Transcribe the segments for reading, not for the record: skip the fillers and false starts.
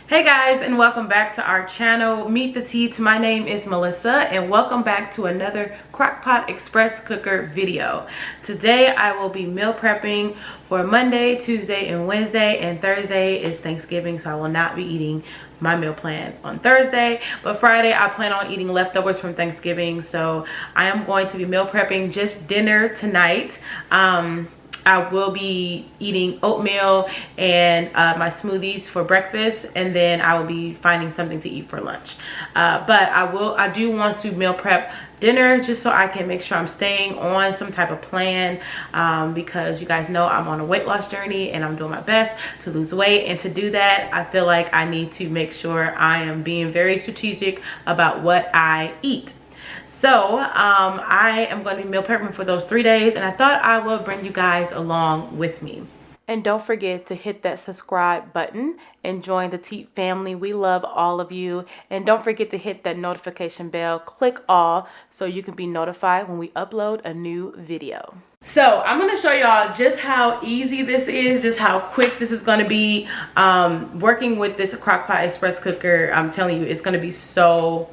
Hey guys, and welcome back to our channel, Meet the Teats. My name is Melissa, and welcome back to another Crock-Pot Express Cooker video. Today I will be meal prepping for Monday, Tuesday, and Wednesday, and Thursday is Thanksgiving, so I will not be eating my meal plan on Thursday. But Friday I plan on eating leftovers from Thanksgiving, so I am going to be meal prepping just dinner tonight. I will be eating oatmeal and my smoothies for breakfast, and then I will be finding something to eat for lunch. But I do want to meal prep dinner just so I can make sure I'm staying on some type of plan, because you guys know I'm on a weight loss journey and I'm doing my best to lose weight. And to do that, I feel like I need to make sure I am being very strategic about what I eat. So I am going to be meal prepping for those 3 days, and I thought I would bring you guys along with me. And don't forget to hit that subscribe button and join the Teat family. We love all of you. And don't forget to hit that notification bell, click all, so you can be notified when we upload a new video. So I'm going to show y'all just how easy this is, just how quick this is going to be. Working with this Crock-Pot Express Cooker, I'm telling you, it's going to be so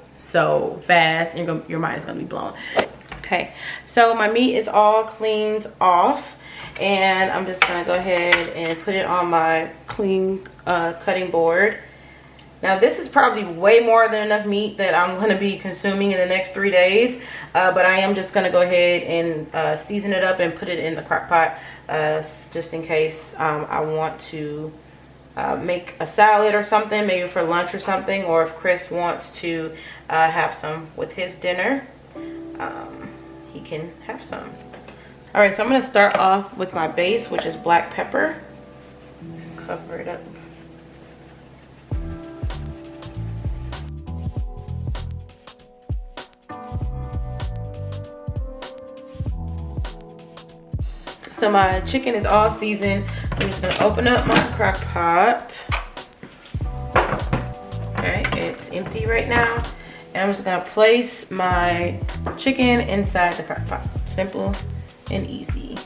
fast. Your mind is going to be blown. Okay, so my meat is all cleaned off, and I'm just going to go ahead and put it on my clean cutting board. Now this is probably way more than enough meat that I'm going to be consuming in the next 3 days, but I am just going to go ahead and season it up and put it in the crock pot, just in case I want to make a salad or something, maybe for lunch or something, or if Chris wants to have some with his dinner, he can have some. All right, so I'm going to start off with my base, which is black pepper. Cover it up. So my chicken is all seasoned. I'm just gonna open up my crock pot. Okay, it's empty right now. And I'm just gonna place my chicken inside the crock pot. Simple and easy.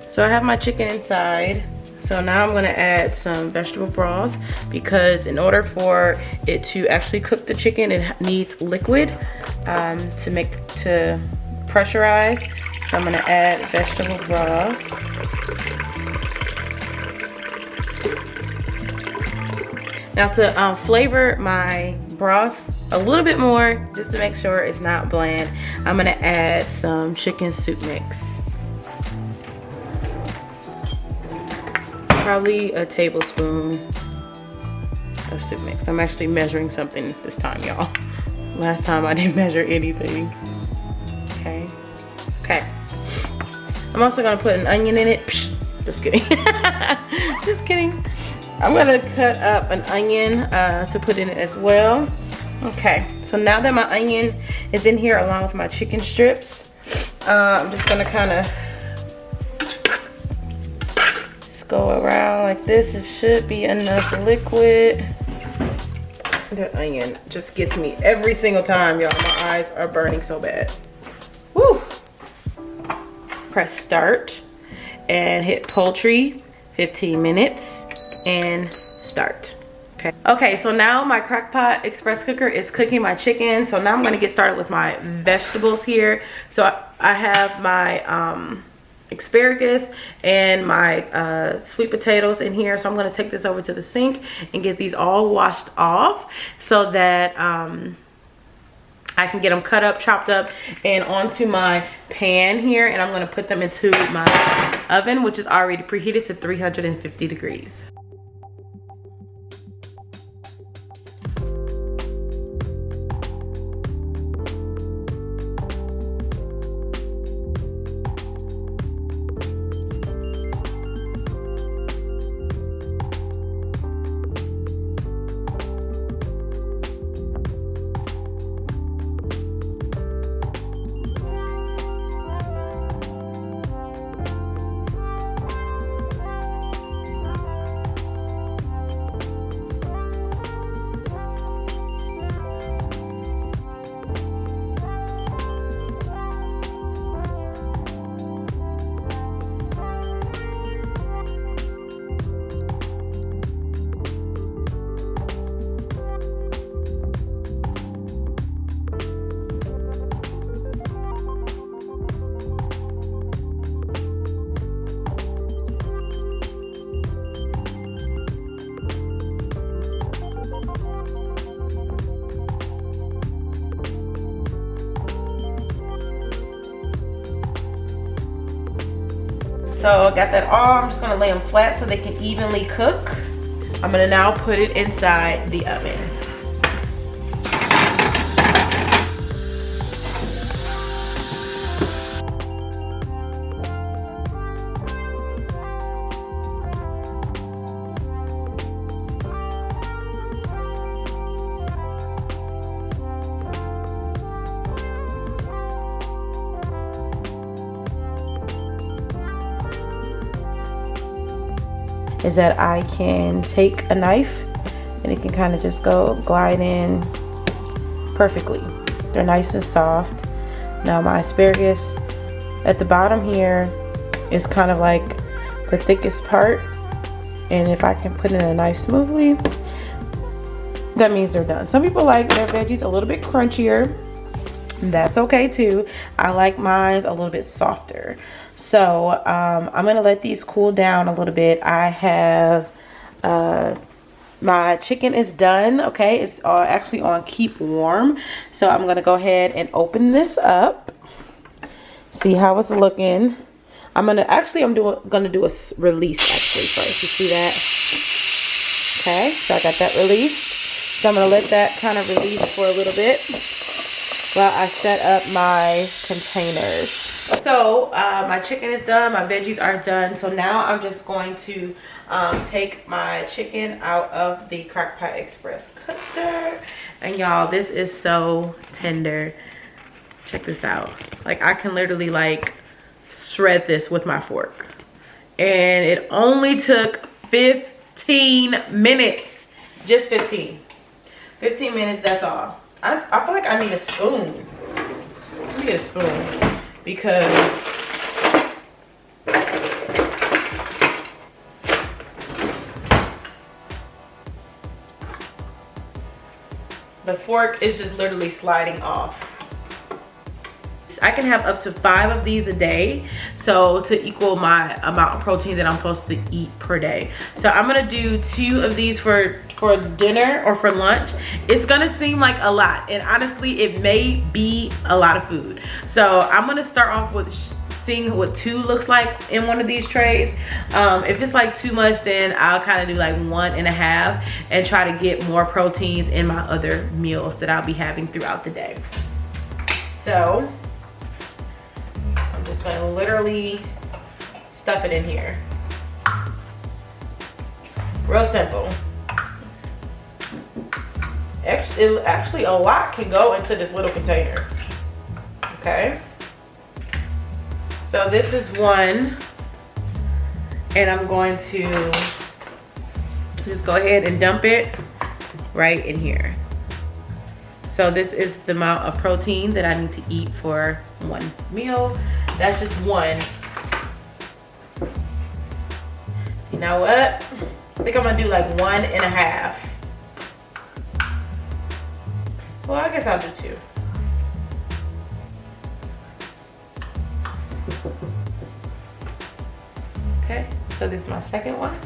So I have my chicken inside. So now I'm gonna add some vegetable broth, because in order for it to actually cook the chicken, it needs liquid to pressurize. So I'm gonna add vegetable broth. Now to flavor my broth a little bit more, just to make sure it's not bland, I'm gonna add some chicken soup mix. Probably a tablespoon of soup mix. I'm actually measuring something this time, y'all. Last time I didn't measure anything. Okay. I'm also gonna put an onion in it. Psh, just kidding. Just kidding. I'm gonna cut up an onion to put in it as well. Okay, so now that my onion is in here along with my chicken strips, I'm just gonna kind of just go around like this. It should be enough liquid. The onion just gets me every single time, y'all. My eyes are burning so bad. Woo! Press start and hit poultry, 15 minutes, and start. Okay, so now my Crock-Pot Express Cooker is cooking my chicken. So now I'm gonna get started with my vegetables here. So I have my asparagus and my sweet potatoes in here. So I'm gonna take this over to the sink and get these all washed off, so that I can get them cut up, chopped up, and onto my pan here. And I'm gonna put them into my oven, which is already preheated to 350 degrees. So I got that all. I'm just gonna lay them flat so they can evenly cook. I'm gonna now put it inside the oven. Is that I can take a knife and it can kind of just go glide in perfectly. They're nice and soft. Now my asparagus at the bottom here is kind of like the thickest part, and if I can put in a knife smoothly, that means they're done. Some people like their veggies a little bit crunchier. That's okay too. I like mine a little bit softer. So I'm gonna let these cool down a little bit. I have my chicken is done. Okay, it's actually on keep warm. So I'm gonna go ahead and open this up. See how it's looking. I'm gonna do a release actually first. You see that? Okay, so I got that released. So I'm gonna let that kind of release for a little bit while I set up my containers. So my chicken is done, my veggies are done. So now I'm just going to take my chicken out of the Crock-Pot Express Cooker. And y'all, this is so tender. Check this out. Like, I can literally like shred this with my fork. And it only took 15 minutes. Just 15. 15 minutes, that's all. I feel like I need a spoon. I need a spoon because the fork is just literally sliding off. I can have up to 5 of these a day, so to equal my amount of protein that I'm supposed to eat per day. So I'm gonna do 2 of these for dinner or for lunch. It's gonna seem like a lot, and honestly it may be a lot of food. So I'm gonna start off with seeing what 2 looks like in one of these trays. If it's like too much, then I'll kind of do like 1.5 and try to get more proteins in my other meals that I'll be having throughout the day. So I'm just gonna literally stuff it in here. Real simple. Actually, a lot can go into this little container. Okay. So this is 1, and I'm going to just go ahead and dump it right in here. So this is the amount of protein that I need to eat for 1 meal. That's just 1. You know what? I think I'm gonna do like 1.5. Well, I guess I'll do 2. Okay, so this is my second one.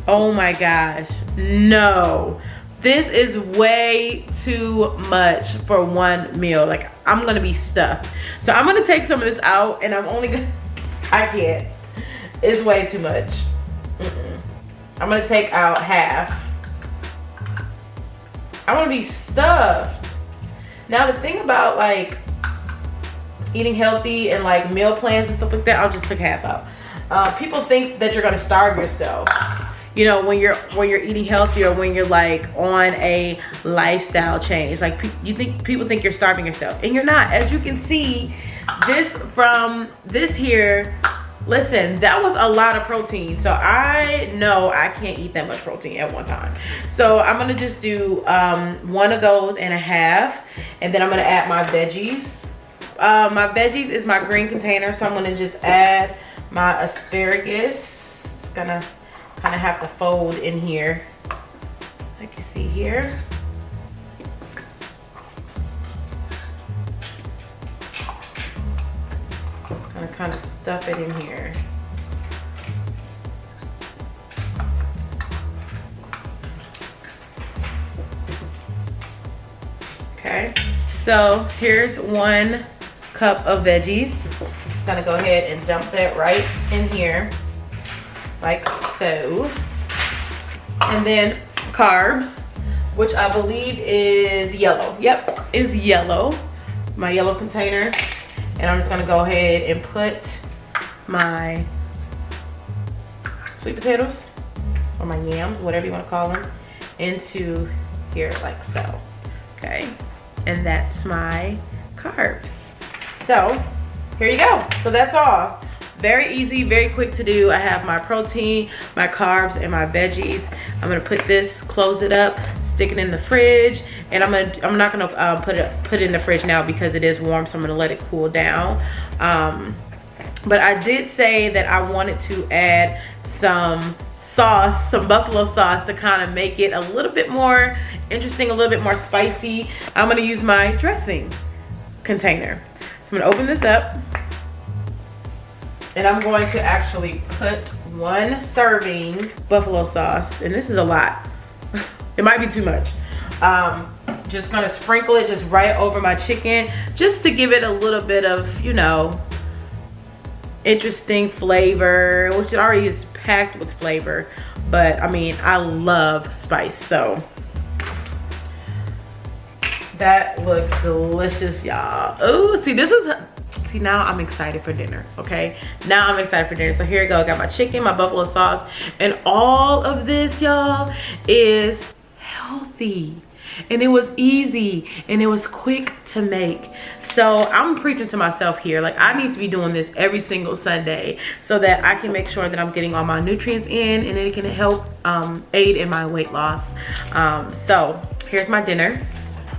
Oh my gosh, no. This is way too much for 1 meal. Like, I'm gonna be stuffed. So I'm gonna take some of this out, and I'm only gonna, I can't. It's way too much. I'm gonna take out half. I wanna be stuffed. Now the thing about like eating healthy and like meal plans and stuff like that, I'll just take half out. People think that you're gonna starve yourself, you know, when you're eating healthy, or when you're like on a lifestyle change. Like people think you're starving yourself, and you're not. As you can see, just from this here, listen, that was a lot of protein. So I know I can't eat that much protein at one time. So I'm gonna just do 1 of those and a half, and then I'm gonna add my veggies. My veggies is my green container, so I'm gonna just add my asparagus. It's gonna kind of have to fold in here, like you see here. Just gonna kind of stuff it in here. Okay, so here's 1 cup of veggies. Just gonna go ahead and dump that right in here, like so. And then carbs, which I believe is yellow. Yep, is yellow. My yellow container. And I'm just gonna go ahead and put my sweet potatoes, or my yams, whatever you wanna call them, into here like so, okay? And that's my carbs. So here you go. So that's all. Very easy, very quick to do. I have my protein, my carbs, and my veggies. I'm gonna put this, close it up, stick it in the fridge, and I'm not gonna put it in the fridge now because it is warm, so I'm gonna let it cool down. But I did say that I wanted to add some sauce, some buffalo sauce, to kind of make it a little bit more interesting, a little bit more spicy. I'm gonna use my dressing container. So I'm gonna open this up, and I'm going to actually put 1 serving buffalo sauce, and this is a lot. It might be too much. Just gonna sprinkle it just right over my chicken, just to give it a little bit of, you know, interesting flavor, which it already is packed with flavor. But I mean, I love spice, so that looks delicious, y'all. Oh, see, see, now I'm excited for dinner, okay? Now I'm excited for dinner. So here we go. I got my chicken, my buffalo sauce, and all of this, y'all, is healthy. And it was easy, and it was quick to make. So I'm preaching to myself here. Like, I need to be doing this every single Sunday so that I can make sure that I'm getting all my nutrients in, and it can help aid in my weight loss. So here's my dinner.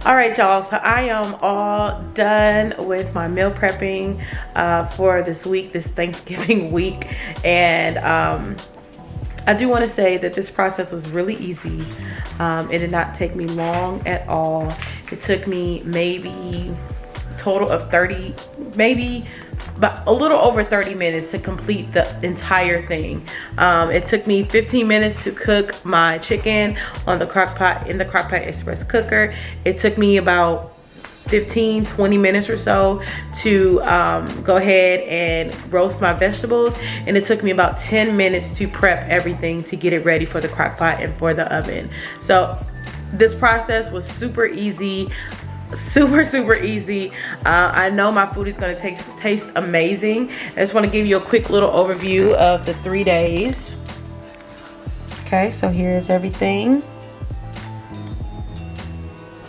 All right, y'all, so I am all done with my meal prepping for this week, this Thanksgiving week. And I do want to say that this process was really easy. It did not take me long at all. It took me maybe total of 30, maybe about a little over 30 minutes to complete the entire thing. It took me 15 minutes to cook my chicken on the Crock-Pot, in the Crock-Pot Express Cooker. It took me about 15-20 minutes or so to go ahead and roast my vegetables, and it took me about 10 minutes to prep everything to get it ready for the crock pot and for the oven. So this process was super easy, super easy. I know my food is going to taste amazing. I just want to give you a quick little overview of the 3 days. Okay, so here's everything.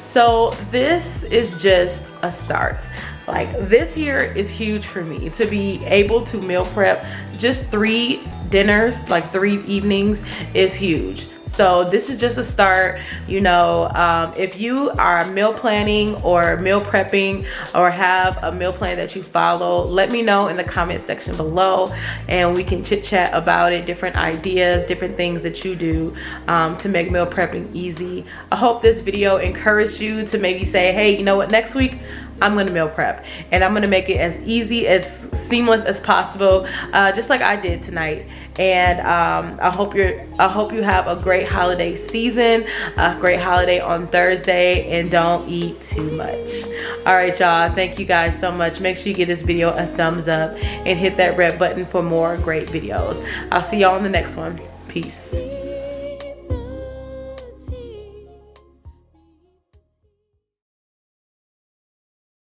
So this is just a start. Like, this here is huge for me to be able to meal prep just 3 dinners, like 3 evenings, is huge. So this is just a start. You know, if you are meal planning or meal prepping or have a meal plan that you follow, let me know in the comment section below, and we can chit chat about it, different ideas, different things that you do to make meal prepping easy. I hope this video encouraged you to maybe say, hey, you know what, next week I'm gonna meal prep, and I'm gonna make it as easy, as seamless as possible, just like I did tonight. And I hope you have a great holiday season, a great holiday on Thursday, and don't eat too much. All right, y'all, thank you guys so much. Make sure you give this video a thumbs up and hit that red button for more great videos. I'll see y'all in the next one. Peace.